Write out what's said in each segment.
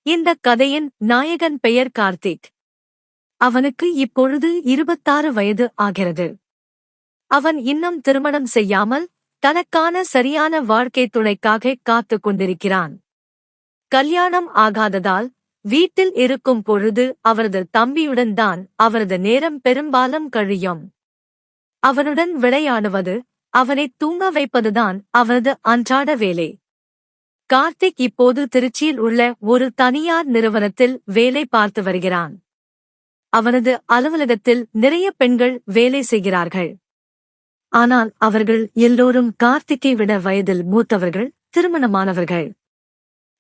இந்த கதையின் நாயகன் பெயர் கார்த்திக். அவனுக்கு இப்பொழுது 26 வயது ஆகிறது. அவன் இன்னும் திருமணம் செய்யாமல் தனக்கான சரியான வாழ்க்கை துணைக்காக காத்துக் கொண்டிருக்கிறான். கல்யாணம் ஆகாததால் வீட்டில் இருக்கும் பொழுது அவரது தம்பியுடன் தான் அவரது நேரம் பெரும்பாலும் கழியும். அவனுடன் விளையாடுவது, அவனை தூங்க வைப்பதுதான் அவனது அன்றாட வேலை. கார்த்திக் இப்போது திருச்சியில் உள்ள ஒரு தனியார் நிறுவனத்தில் வேலை பார்த்து வருகிறான். அவனது அலுவலகத்தில் நிறைய பெண்கள் வேலை செய்கிறார்கள். ஆனால் அவர்கள் எல்லோரும் கார்த்திக்கை விட வயதில் மூத்தவர்கள், திருமணமானவர்கள்.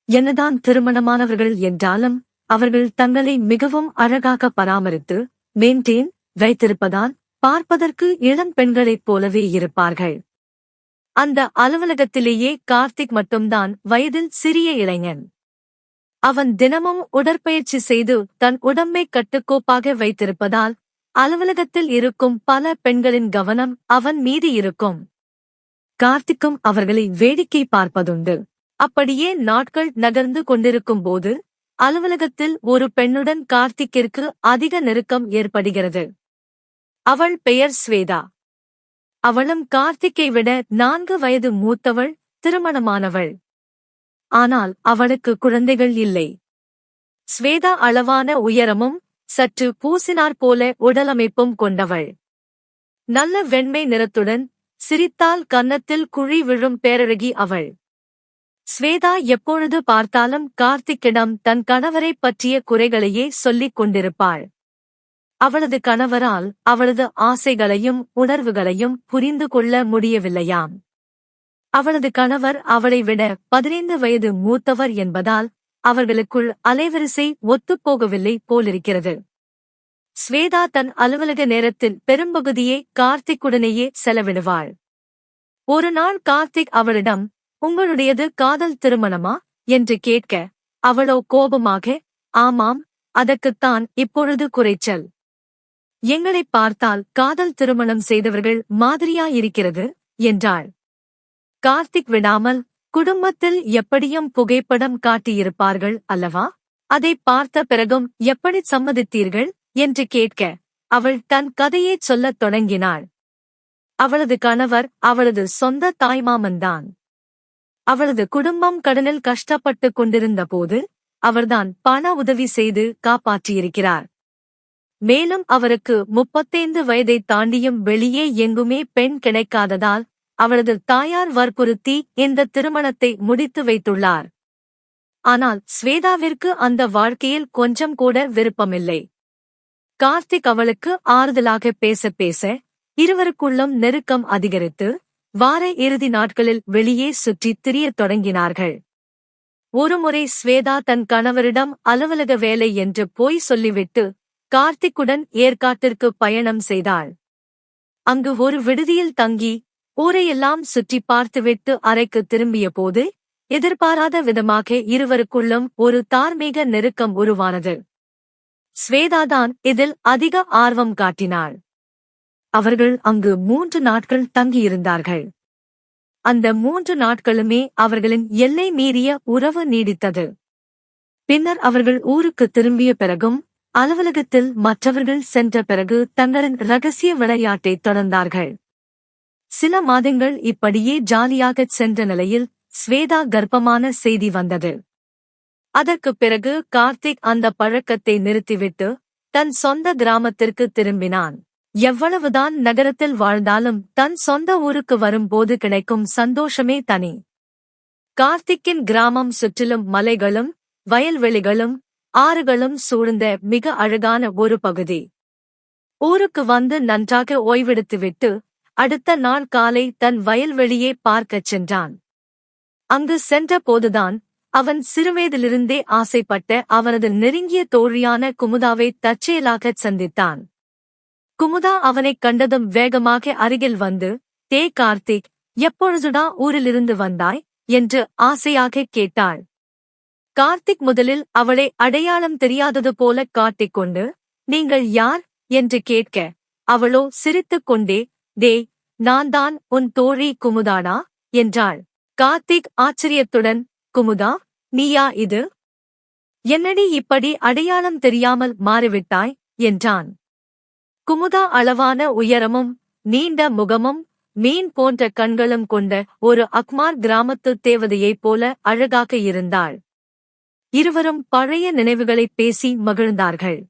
என்னதான் திருமணமானவர்கள் என்றாலும் அவர்கள் தங்களை மிகவும் அழகாக பராமரித்து மெயின்டெயின் வைத்திருப்பதால் பார்ப்பதற்கு இளம் பெண்களைப் போலவே இருப்பார்கள். அந்த அலுவலகத்திலேயே கார்த்திக் மட்டும்தான் வயதில் சிறிய இளைஞன். அவன் தினமும் உடற்பயிற்சி செய்து தன் உடம்பை கட்டுக்கோப்பாக வைத்திருப்பதால் அலுவலகத்தில் இருக்கும் பல பெண்களின் கவனம் அவன் மீது இருக்கும். கார்த்திக்கும் அவர்களை வேடிக்கை பார்ப்பதுண்டு. அப்படியே நாட்கள் நகர்ந்து கொண்டிருக்கும் போது அலுவலகத்தில் ஒரு பெண்ணுடன் கார்த்திக்கிற்கு அதிக நெருக்கம் ஏற்படுகிறது. அவள் பெயர் ஸ்வேதா. அவளும் கார்த்திக்கை விட 4 வயது மூத்தவள், திருமணமானவள். ஆனால் அவளுக்கு குழந்தைகள் இல்லை. ஸ்வேதா அளவான உயரமும் சற்று பூசினார் போல உடலமைப்பும் கொண்டவள். நல்ல வெண்மை நிறத்துடன் சிரித்தால் கன்னத்தில் குழி விழும் பேரழகி அவள். ஸ்வேதா எப்பொழுது பார்த்தாலும் கார்த்திக்கிடம் தன் கணவரைப் பற்றிய குறைகளையே சொல்லிக் கொண்டிருப்பாள். அவளது கணவரால் அவளது ஆசைகளையும் உணர்வுகளையும் புரிந்து கொள்ள முடியவில்லையாம். அவளது கணவர் அவளை விட 15 வயது மூத்தவர் என்பதால் அவர்களுக்குள் அலைவரிசை ஒத்துப்போகவில்லை போலிருக்கிறது. ஸ்வேதா தன் அலுவலக நேரத்தில் பெரும்பகுதியே கார்த்திக்குடனேயே செலவிடுவாள். ஒரு நாள் கார்த்திக் அவளிடம், "உங்களுடையது காதல் திருமணமா?" என்று கேட்க, அவளோ கோபமாக, "ஆமாம், அதற்குத்தான் இப்பொழுது குறைச்சல். எங்களைப் பார்த்தால் காதல் திருமணம் செய்தவர்கள் மாதிரியாயிருக்கிறது" என்றாள். கார்த்திக் விடாமல், "குடும்பத்தில் எப்படியும் புகைப்படம் காட்டியிருப்பார்கள் அல்லவா? அதை பார்த்த பிறகும் எப்படி சம்மதித்தீர்கள்?" என்று கேட்க, அவள் தன் கதையைச் சொல்லத் தொடங்கினாள். அவளது கணவர் அவளது சொந்த தாய்மாமன்தான். அவளது குடும்பம் கடனில் கஷ்டப்பட்டுக் கொண்டிருந்த போது அவர்தான் பண உதவி செய்து காப்பாற்றியிருக்கிறார். மேலும் அவருக்கு 35 வயதை தாண்டியும் வெளியே எங்குமே பெண் கிடைக்காததால் அவளது தாயார் வற்புறுத்தி இந்த திருமணத்தை முடித்து வைத்துள்ளார். ஆனால் ஸ்வேதாவிற்கு அந்த வாழ்க்கையில் கொஞ்சம் கூட விருப்பமில்லை. கார்த்திக் அவளுக்கு ஆறுதலாக பேச பேச இருவருக்குள்ளும் நெருக்கம் அதிகரித்து வார இறுதி நாட்களில் வெளியே சுற்றித் திரியத் தொடங்கினார்கள். ஒருமுறை ஸ்வேதா தன் கணவரிடம் அலுவலக வேலை என்று போய் சொல்லிவிட்டு கார்த்திக்குடன் ஏற்காட்டிற்கு பயணம் செய்தாள். அங்கு ஒரு விடுதியில் தங்கி ஊரையெல்லாம் சுற்றி பார்த்துவிட்டு அறைக்கு திரும்பிய போது எதிர்பாராத விதமாக இருவருக்குள்ளும் ஒரு தார்மீக நெருக்கம் உருவானது. ஸ்வேதாதான் இதில் அதிக ஆர்வம் காட்டினாள். அவர்கள் அங்கு 3 நாட்கள் தங்கியிருந்தார்கள். அந்த 3 நாட்களுமே அவர்களின் எல்லை மீறிய உறவு நீடித்தது. பின்னர் அவர்கள் ஊருக்கு திரும்பிய பிறகும் அலுவலகத்தில் மற்றவர்கள் சென்ற பிறகு தங்களின் இரகசிய விளையாட்டை தொடர்ந்தார்கள். சில மாதங்கள் இப்படியே ஜாலியாகச் சென்ற நிலையில் ஸ்வேதா கர்ப்பமான செய்தி வந்தது. அதற்குப் பிறகு கார்த்திக் அந்த பழக்கத்தை நிறுத்திவிட்டு தன் சொந்த கிராமத்திற்கு திரும்பினான். எவ்வளவுதான் நகரத்தில் வாழ்ந்தாலும் தன் சொந்த ஊருக்கு வரும்போது கிடைக்கும் சந்தோஷமே தனி. கார்த்திக்கின் கிராமம் சுற்றிலும் மலைகளும் வயல்வெளிகளும் ஆறுகளும் சூழ்ந்த மிக அழகான ஒரு பகுதி. ஊருக்கு வந்து நன்றாக ஓய்வெடுத்துவிட்டு அடுத்த நாள் காலை தன் வயல்வெளியை பார்க்கச் சென்றான். அங்கு சென்ற போதுதான் அவன் சிறுவயதிலிருந்தே ஆசைப்பட்ட அவனது நெருங்கிய தோழியான குமுதாவை தற்செயலாகச் சந்தித்தான். குமுதா அவனைக் கண்டதும் வேகமாக அருகில் வந்து, "தே கார்த்திக், எப்பொழுதுடா ஊரிலிருந்து வந்தாய்?" என்று ஆசையாகக் கேட்டாள். கார்த்திக் முதலில் அவளை அடையாளம் தெரியாதது போல காட்டிக்கொண்டு, "நீங்கள் யார்?" என்று கேட்க, அவளோ சிரித்துக் கொண்டே, "டே, நான்தான் உன் தோழி குமுதாடா" என்றாள். கார்த்திக் ஆச்சரியத்துடன், "குமுதா, நீயா இது?" என்னடி இப்படி அடையாளம் தெரியாமல் மாறிவிட்டாய் என்றான். குமுதா அளவான உயரமும் நீண்ட முகமும் மீன் போன்ற கண்களும் கொண்ட ஒரு அக்மார் கிராமத்து தேவதையைப் போல அழகாக இருந்தாள். இருவரும் பழைய நினைவுகளைப் பேசி மகிழ்ந்தார்கள்.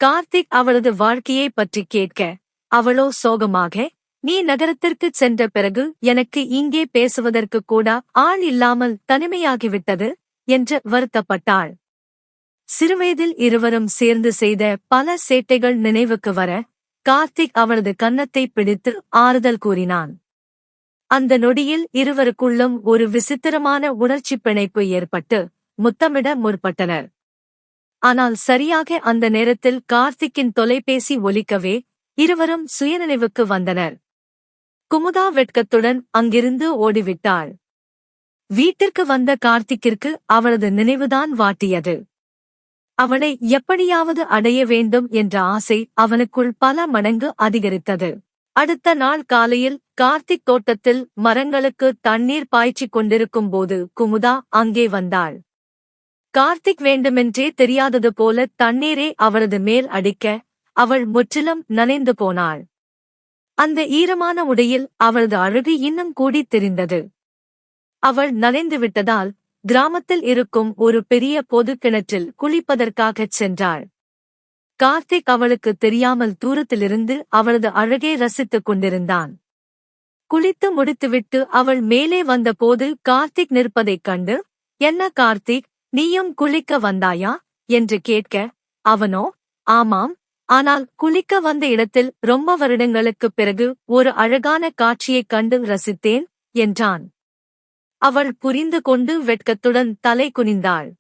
கார்த்திக் அவளது வாழ்க்கையைப் பற்றி கேட்க, அவளோ சோகமாக, நீ நகரத்திற்குச் சென்ற பிறகு எனக்கு இங்கே பேசுவதற்கு கூட ஆள் இல்லாமல் தனிமையாகிவிட்டது என்று வருத்தப்பட்டாள். சிறுவயதில் இருவரும் சேர்ந்து செய்த பல சேட்டைகள் நினைவுக்கு வர, கார்த்திக் அவளது கன்னத்தை பிடித்து ஆறுதல் கூறினான். அந்த நொடியில் இருவருக்குள்ளும் ஒரு விசித்திரமான உணர்ச்சிப் பிணைப்பு ஏற்பட்டு முத்தமிட முற்பட்டனர். ஆனால் சரியாக அந்த நேரத்தில் கார்த்திக்கின் தொலைபேசி ஒலிக்கவே இருவரும் சுயநினைவுக்கு வந்தனர். குமுதா வெட்கத்துடன் அங்கிருந்து ஓடிவிட்டாள். வீட்டிற்கு வந்த கார்த்திக்கிற்கு அவளது நினைவுதான் வாட்டியது. அவளை எப்படியாவது அடைய வேண்டும் என்ற ஆசை அவனுக்குள் பல மடங்கு அதிகரித்தது. அடுத்த நாள் காலையில் கார்த்திக் தோட்டத்தில் மரங்களுக்கு தண்ணீர் பாய்ச்சிக் கொண்டிருக்கும் போது குமுதா அங்கே வந்தாள். கார்த்திக் வேண்டுமென்றே தெரியாதது போல தண்ணீரே அவளது மேல் அடிக்க, அவள் முற்றிலும் நனைந்து போனாள். அந்த ஈரமான உடையில் அவளது அழகு இன்னும் கூடித் தெரிந்தது. அவள் நனைந்துவிட்டதால் கிராமத்தில் இருக்கும் ஒரு பெரிய பொது கிணற்றில் குளிப்பதற்காகச் சென்றாள். கார்த்திக் அவளுக்கு தெரியாமல் தூரத்திலிருந்து அவளது அழகை ரசித்துக் கொண்டிருந்தான். குளித்து முடித்துவிட்டு அவள் மேலே வந்தபோது கார்த்திக் நிற்பதைக் கண்டு, என்ன கார்த்திக், நீயும் குளிக்க வந்தாயா என்று கேட்க, அவனோ, ஆமாம், ஆனால் குளிக்க வந்த இடத்தில் ரொம்ப வருடங்களுக்குப் பிறகு ஒரு அழகான காட்சியைக் கண்டு ரசித்தேன் என்றான். அவள் புரிந்து கொண்டு வெட்கத்துடன் தலை குனிந்தாள்.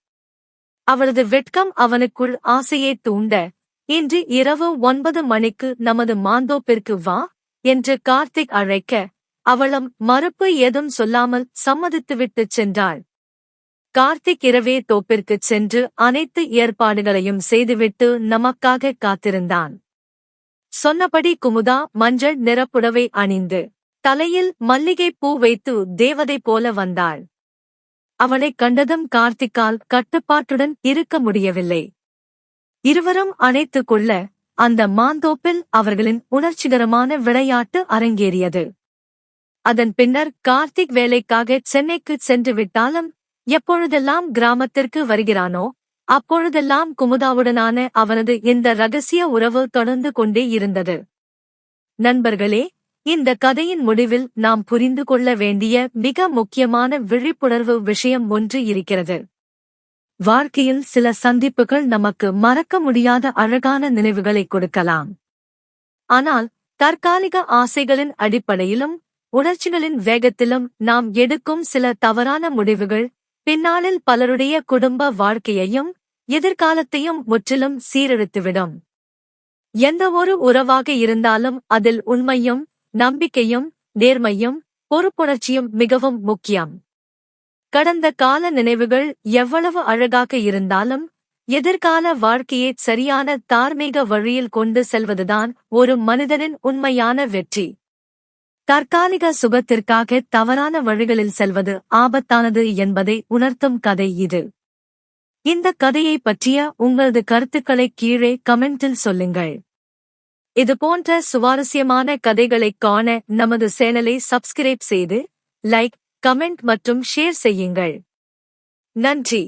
அவளது வெட்கம் அவனுக்குள் ஆசையை தூண்ட, இன்று இரவு 9 மணிக்கு நமது மாந்தோப்பிற்கு வா என்று கார்த்திக் அழைக்க, அவளும் மறுப்பு ஏதும் சொல்லாமல் சம்மதித்துவிட்டுச் சென்றாள். கார்த்திக் இரவே தோப்பிற்குச் சென்று அனைத்து ஏற்பாடுகளையும் செய்துவிட்டு நமக்காக காத்திருந்தான். சொன்னபடி குமுதா மஞ்சள் நிறப்புடவை அணிந்து, தலையில் மல்லிகைப் பூ வைத்து தேவதை போல வந்தாள். அவளைக் கண்டதும் கார்த்திக்கால் கட்டுப்பாட்டுடன் இருக்க முடியவில்லை. இருவரும் அணைத்துக் கொள்ள, அந்த மாந்தோப்பில் அவர்களின் உணர்ச்சிகரமான விளையாட்டு அரங்கேறியது. அதன் பின்னர் கார்த்திக் வேலைக்காக சென்னைக்குச் சென்று விட்டாலும், எப்பொழுதெல்லாம் கிராமத்திற்கு வருகிறானோ அப்பொழுதெல்லாம் குமுதாவுடனான அவனது இந்த இரகசிய உறவு தொடர்ந்து கொண்டே இருந்தது. நண்பர்களே, இந்த கதையின் முடிவில் நாம் புரிந்து கொள்ள வேண்டிய மிக முக்கியமான விழிப்புணர்வு விஷயம் ஒன்று இருக்கிறது. வாழ்க்கையில் சில சந்திப்புகள் நமக்கு மறக்க முடியாத அழகான நினைவுகளை கொடுக்கலாம். ஆனால் தற்காலிக ஆசைகளின் அடிப்படையிலும் உணர்ச்சிகளின் வேகத்திலும் நாம் எடுக்கும் சில தவறான முடிவுகள் பின்னாளில் பலருடைய குடும்ப வாழ்க்கையையும் எதிர்காலத்தையும் முற்றிலும் சீரழித்துவிடும். எந்தவொரு உறவாக இருந்தாலும் அதில் உண்மையும் நம்பிக்கையும் நேர்மையும் பொறுப்புணர்ச்சியும் மிகவும் முக்கியம். கடந்த கால நினைவுகள் எவ்வளவு அழகாக இருந்தாலும் எதிர்கால வாழ்க்கையை சரியான தார்மீக வழியில் கொண்டு செல்வதுதான் ஒரு மனிதனின் உண்மையான வெற்றி. தற்காலிக சுகத்திற்காக தவறான வழிகளில் செல்வது ஆபத்தானது என்பதை உணர்த்தும் கதை இது. இந்த கதையை பற்றிய உங்களது கருத்துக்களை கீழே கமெண்டில் சொல்லுங்கள். இதுபோன்ற சுவாரஸ்யமான கதைகளைக் காண நமது சேனலை சப்ஸ்கிரைப் செய்து லைக், கமெண்ட் மற்றும் ஷேர் செய்யுங்கள். நன்றி.